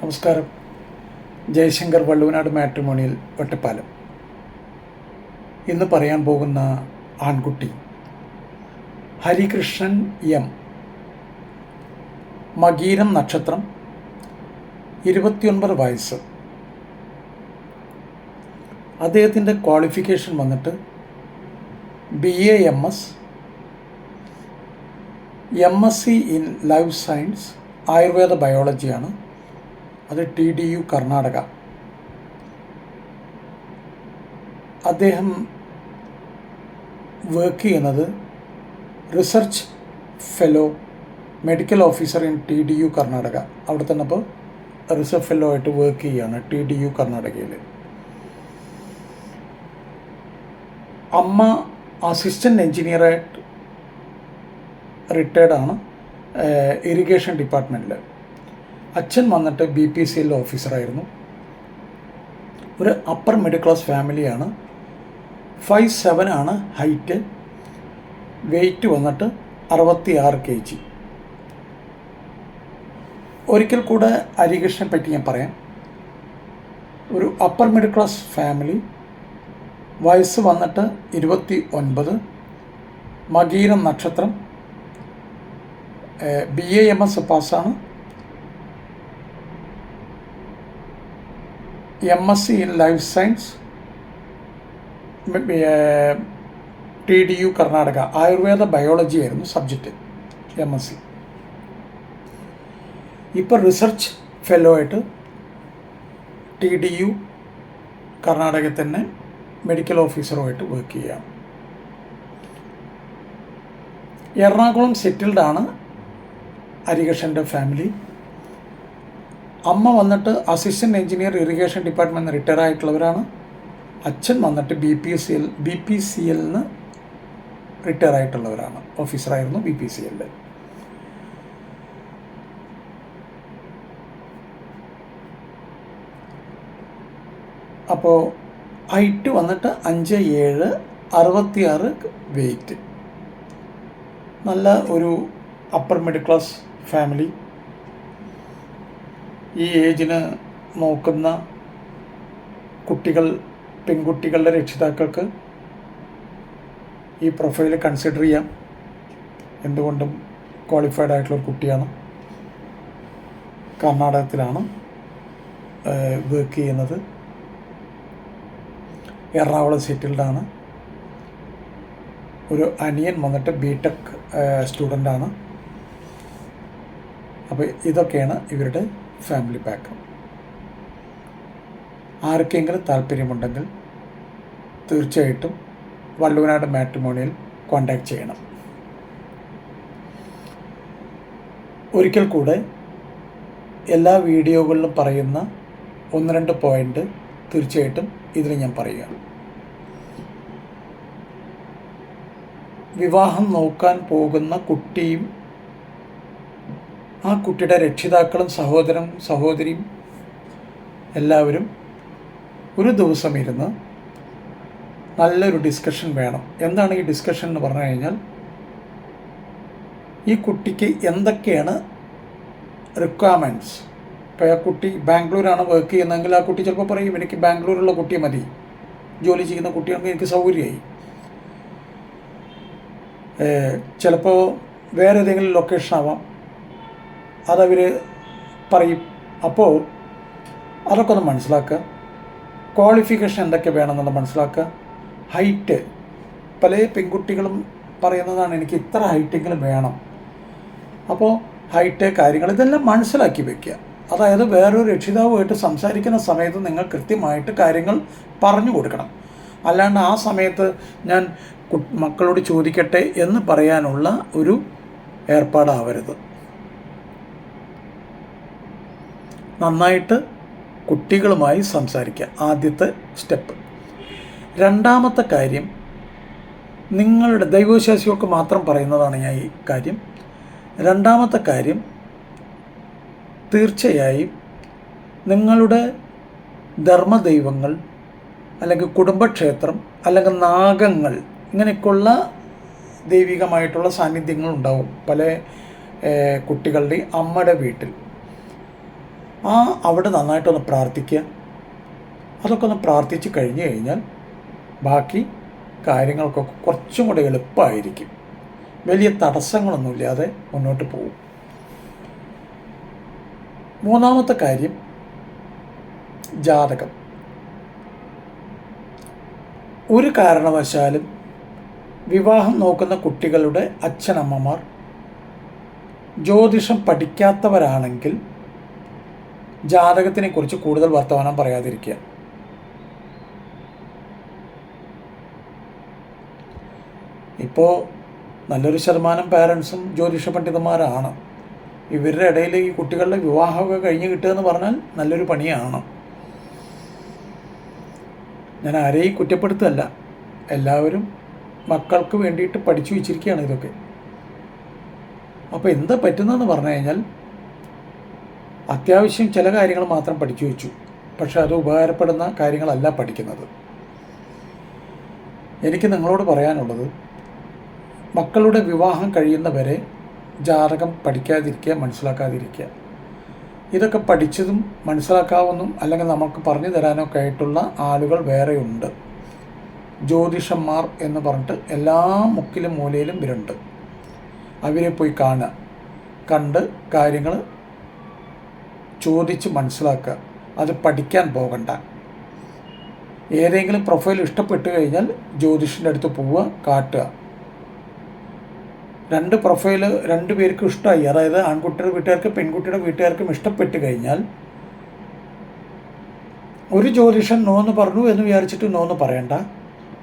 നമസ്കാരം. ജയശങ്കർ, വള്ളുവനാട് മാട്രിമോണിയൽ, ഒറ്റപ്പാലം. ഇന്ന് പറയാൻ പോകുന്ന ആൺകുട്ടി ഹരികൃഷ്ണൻ എം. മകീരം നക്ഷത്രം, 29 വയസ്സ്. അദ്ദേഹത്തിൻ്റെ ക്വാളിഫിക്കേഷൻ വന്നിട്ട് BA MS, MSc in life science Ayurveda ബയോളജിയാണ്. അത് TDU കർണാടക. അദ്ദേഹം വർക്ക് ചെയ്യുന്നത് research fellow medical officer in TDU Karnataka. അവിടെ തന്നെ ഇപ്പോൾ റിസർച്ച് ഫെലോ ആയിട്ട് വർക്ക് ചെയ്യുകയാണ് TDU കർണാടകയിൽ. അമ്മ അസിസ്റ്റൻ്റ് എൻജിനീയറായിട്ട് റിട്ടയർഡാണ് ഇറിഗേഷൻ ഡിപ്പാർട്ട്മെൻറ്റിൽ. അച്ഛൻ വന്നിട്ട് BPCL ഓഫീസറായിരുന്നു. ഒരു അപ്പർ മിഡിൽ ക്ലാസ് ഫാമിലിയാണ്. 5'7" ആണ് ഹൈറ്റ്. വെയ്റ്റ് വന്നിട്ട് 66 kg. ഒരിക്കൽ കൂടെ ഹരികൃഷ്ണനെ പറ്റി ഞാൻ പറയാം. ഒരു അപ്പർ മിഡിൽ ക്ലാസ് ഫാമിലി, വയസ്സ് വന്നിട്ട് 29, മകീരം നക്ഷത്രം, BA MS പാസ്സാണ്, MSc in life science, TDU Karnataka Ayurveda biology ആയിരുന്നു സബ്ജക്റ്റ് MSc. ഇപ്പോൾ റിസർച്ച് ഫെലോ ആയിട്ട് TDU കർണാടകയിൽ തന്നെ മെഡിക്കൽ ഓഫീസറുമായിട്ട് വർക്ക് ചെയ്യുകയാണ്. എറണാകുളം സെറ്റിൽഡാണ് ഹരികൃഷ്ണൻ്റെ ഫാമിലി. അമ്മ വന്നിട്ട് assistant engineer irrigation department retire ആയിട്ടുള്ളവരാണ്. അച്ഛൻ വന്നിട്ട് BPCL റിട്ടയർ ആയിട്ടുള്ളവരാണ്. ഓഫീസറായിരുന്നു BPCL. അപ്പോൾ ഹൈറ്റ് വന്നിട്ട് 5'7", 66 വെയ്റ്റ്. നല്ല ഒരു അപ്പർ മിഡിൽ ക്ലാസ് ഫാമിലി. ഈ ഏജിന് നോക്കുന്ന പെൺകുട്ടികളുടെ രക്ഷിതാക്കൾക്ക് ഈ പ്രൊഫൈൽ കൺസിഡർ ചെയ്യാം. എന്തുകൊണ്ടും ക്വാളിഫൈഡ് ആയിട്ടുള്ളൊരു കുട്ടിയാണ്. കർണാടകത്തിലാണ് വർക്ക് ചെയ്യുന്നത്. എറണാകുളം സെറ്റിൽഡാണ്. ഒരു അനിയൻ വന്നിട്ട് BTech സ്റ്റുഡൻ്റാണ്. അപ്പോൾ ഇതൊക്കെയാണ് ഇവരുടെ ഫാമിലി പാക്ക്. ആർക്കെങ്കിലും താല്പര്യമുണ്ടെങ്കിൽ തീർച്ചയായിട്ടും വള്ളുവനാട് മാട്രിമോണിയൽ കോൺടാക്റ്റ് ചെയ്യണം. ഒരിക്കൽ കൂടെ എല്ലാ വീഡിയോകളിലും പറയുന്ന 1-2 പോയിൻ്റ് തീർച്ചയായിട്ടും ഇതിൽ ഞാൻ പറയുകയാണ്. വിവാഹം നോക്കാൻ പോകുന്ന കുട്ടിയും ആ കുട്ടിയുടെ രക്ഷിതാക്കളും സഹോദരിയും എല്ലാവരും ഒരു ദിവസം ഇരുന്ന് നല്ലൊരു ഡിസ്കഷൻ വേണം. എന്താണ് ഈ ഡിസ്കഷൻ എന്ന് പറഞ്ഞു കഴിഞ്ഞാൽ, ഈ കുട്ടിക്ക് എന്തൊക്കെയാണ് റിക്വയർമെൻറ്റ്സ്. ഇപ്പോൾ ആ കുട്ടി ബാംഗ്ലൂരാണ് വർക്ക് ചെയ്യുന്നതെങ്കിൽ ആ കുട്ടി ചിലപ്പോൾ പറയും, എനിക്ക് ബാംഗ്ലൂരുള്ള കുട്ടിയെ മതി, ജോലി ചെയ്യുന്ന കുട്ടികൾക്ക് എനിക്ക് സൗകര്യമായി. ചിലപ്പോൾ വേറെ ഏതെങ്കിലും ലൊക്കേഷൻ ആവാം, അതവർ പറയും. അപ്പോൾ അതൊക്കെ ഒന്ന് മനസ്സിലാക്കുക. ക്വാളിഫിക്കേഷൻ എന്തൊക്കെ വേണമെന്നുള്ളത് മനസ്സിലാക്കുക. ഹൈറ്റ്, പല പെൺകുട്ടികളും പറയുന്നതാണ്, എനിക്ക് ഇത്ര ഹൈറ്റെങ്കിലും വേണം. അപ്പോൾ ഹൈറ്റ്, കാര്യങ്ങൾ ഇതെല്ലാം മനസ്സിലാക്കി വയ്ക്കുക. അതായത് വേറൊരു രക്ഷിതാവുമായിട്ട് സംസാരിക്കുന്ന സമയത്ത് നിങ്ങൾ കൃത്യമായിട്ട് കാര്യങ്ങൾ പറഞ്ഞു കൊടുക്കണം. അല്ലാണ്ട് ആ സമയത്ത് ഞാൻ മക്കളോട് ചോദിക്കട്ടെ എന്ന് പറയാനുള്ള ഒരു ഏർപ്പാടാവരുത്. നന്നായിട്ട് കുട്ടികളുമായി സംസാരിക്കുക, ആദ്യത്തെ സ്റ്റെപ്പ്. രണ്ടാമത്തെ കാര്യം, നിങ്ങളുടെ ദൈവവിശ്വാസികൾക്ക് മാത്രം പറയുന്നതാണ് ഞാൻ ഈ കാര്യം. രണ്ടാമത്തെ കാര്യം, തീർച്ചയായും നിങ്ങളുടെ ധർമ്മദൈവങ്ങൾ അല്ലെങ്കിൽ കുടുംബക്ഷേത്രം അല്ലെങ്കിൽ നാഗങ്ങൾ, ഇങ്ങനെയൊക്കെയുള്ള ദൈവികമായിട്ടുള്ള സാന്നിധ്യങ്ങളുണ്ടാവും പല കുട്ടികളുടെ അമ്മയുടെ വീട്ടിൽ. അവിടെ നന്നായിട്ടൊന്ന് പ്രാർത്ഥിക്കുക. അതൊക്കെ ഒന്ന് പ്രാർത്ഥിച്ച് കഴിഞ്ഞ് കഴിഞ്ഞാൽ ബാക്കി കാര്യങ്ങൾക്കൊക്കെ കുറച്ചും കൂടെ എളുപ്പമായിരിക്കും. വലിയ തടസ്സങ്ങളൊന്നുമില്ലാതെ മുന്നോട്ട് പോകും. മൂന്നാമത്തെ കാര്യം, ജാതകം. ഒരു കാരണവശാലും വിവാഹം നോക്കുന്ന കുട്ടികളുടെ അച്ഛനമ്മമാർ ജ്യോതിഷം പഠിക്കാത്തവരാണെങ്കിൽ ജാതകത്തിനെക്കുറിച്ച് കൂടുതൽ വർത്തമാനം പറയാതിരിക്കുക. ഇപ്പോൾ നല്ലൊരു ശതമാനം പാരൻസും ജ്യോതിഷ പണ്ഡിതന്മാരാണ്. ഇവരുടെ ഇടയിൽ ഈ കുട്ടികളുടെ വിവാഹമൊക്കെ കഴിഞ്ഞ് കിട്ടുക എന്ന് പറഞ്ഞാൽ നല്ലൊരു പണിയാണ്. ഞാൻ ആരെയും കുറ്റപ്പെടുത്തല്ല. എല്ലാവരും മക്കൾക്ക് വേണ്ടിയിട്ട് പഠിച്ചു വച്ചിരിക്കുകയാണ് ഇതൊക്കെ. അപ്പോൾ എന്താ പറ്റുന്നതെന്ന് പറഞ്ഞു കഴിഞ്ഞാൽ അത്യാവശ്യം ചില കാര്യങ്ങൾ മാത്രം പഠിച്ചു വെച്ചു, പക്ഷെ അത് ഉപകാരപ്പെടുന്ന കാര്യങ്ങളല്ല പഠിക്കുന്നത്. എനിക്ക് നിങ്ങളോട് പറയാനുള്ളത്, മക്കളുടെ വിവാഹം കഴിയുന്നവരെ ജാതകം പഠിക്കാതിരിക്കുക, മനസ്സിലാക്കാതിരിക്കുക. ഇതൊക്കെ പഠിച്ചതും മനസ്സിലാക്കാവുന്നതും അല്ലെങ്കിൽ നമുക്ക് പറഞ്ഞു തരാനൊക്കെ ആയിട്ടുള്ള ആളുകൾ വേറെയുണ്ട്. ജ്യോതിഷന്മാർ എന്ന് പറഞ്ഞിട്ട് എല്ലാ മുക്കിലും മൂലയിലും ഇവരുണ്ട്. അവരെ പോയി കാണുക, കണ്ട് കാര്യങ്ങൾ ചോദിച്ച് മനസ്സിലാക്കുക. അത് പഠിക്കാൻ പോകണ്ട. ഏതെങ്കിലും പ്രൊഫൈൽ ഇഷ്ടപ്പെട്ട് കഴിഞ്ഞാൽ ജ്യോതിഷൻ്റെ അടുത്ത് പോവുക, കാട്ടുക. രണ്ട് പ്രൊഫൈല് രണ്ട് പേർക്കും ഇഷ്ടമായി, അതായത് ആൺകുട്ടിയുടെ വീട്ടുകാർക്കും പെൺകുട്ടിയുടെ വീട്ടുകാർക്കും ഇഷ്ടപ്പെട്ട് കഴിഞ്ഞാൽ ഒരു ജ്യോതിഷൻ നോന്ന് പറഞ്ഞു എന്ന് വിചാരിച്ചിട്ട് നോന്ന് പറയണ്ട.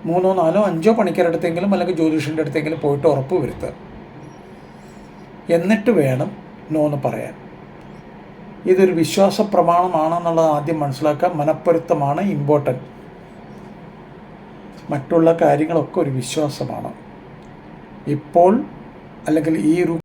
3, 4, 5 പണിക്കാരടുത്തെങ്കിലും അല്ലെങ്കിൽ ജ്യോതിഷൻ്റെ അടുത്തെങ്കിലും പോയിട്ട് ഉറപ്പ് വരുത്തുക. എന്നിട്ട് വേണം നോന്ന് പറയാൻ. ഇതൊരു വിശ്വാസ പ്രമാണമാണെന്നുള്ളത് ആദ്യം മനസ്സിലാക്കുക. മനപ്പൊരുത്തമാണ് ഇമ്പോർട്ടൻറ്റ്. മറ്റുള്ള കാര്യങ്ങളൊക്കെ ഒരു വിശ്വാസമാണ്. ഇപ്പോൾ അല്ലെങ്കിൽ ഈ ഒരു